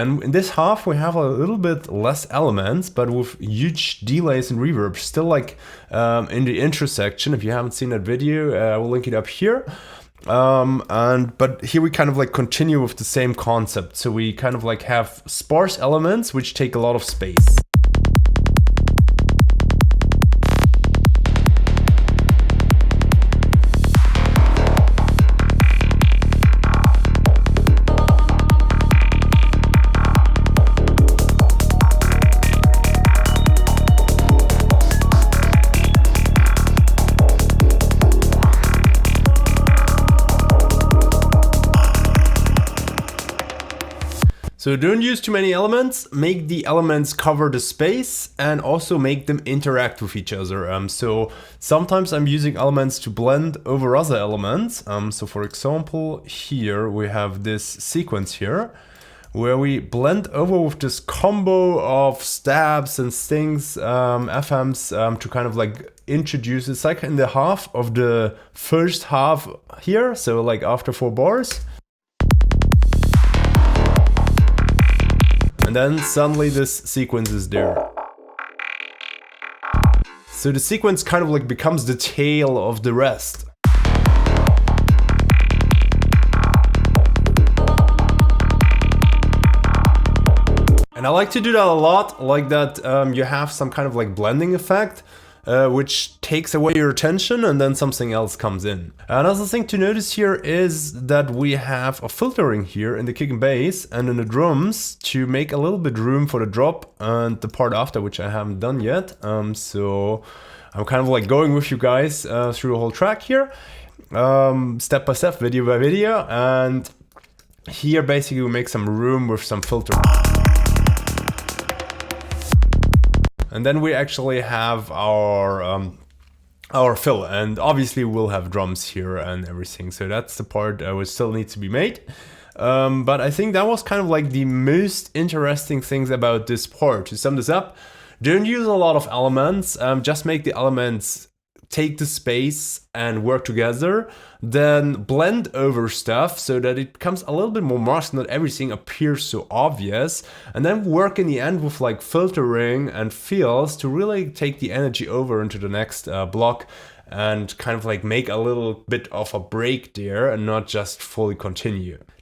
And in this half we have a little bit less elements, but with huge delays and reverb, still like in the intersection. If you haven't seen that video, I will link it up here. But here we kind of like continue with the same concept. So we kind of like have sparse elements which take a lot of space. So don't use too many elements, make the elements cover the space and also make them interact with each other. So sometimes I'm using elements to blend over other elements. So for example, here we have this sequence here where we blend over with this combo of stabs and stings, FMs to kind of like introduce, it's like in the half of the first half here. So like after 4 bars. And then suddenly this sequence is there. So the sequence kind of like becomes the tail of the rest. And I like to do that a lot, like that you have some kind of like blending effect, which takes away your attention and then something else comes in. Another thing to notice here is that we have a filtering here in the kick and bass and in the drums to make a little bit room for the drop and the part after, which I haven't done yet. So I'm kind of like going with you guys through the whole track here, step by step, video by video, and here basically we make some room with some filter. And then we actually have our fill, and obviously we'll have drums here and everything. So that's the part which still needs to be made. But I think that was kind of like the most interesting things about this part. To sum this up, don't use a lot of elements, just make the elements take the space and work together, then blend over stuff so that it becomes a little bit more masked, not everything appears so obvious, and then work in the end with like filtering and fills to really take the energy over into the next block and kind of like make a little bit of a break there and not just fully continue.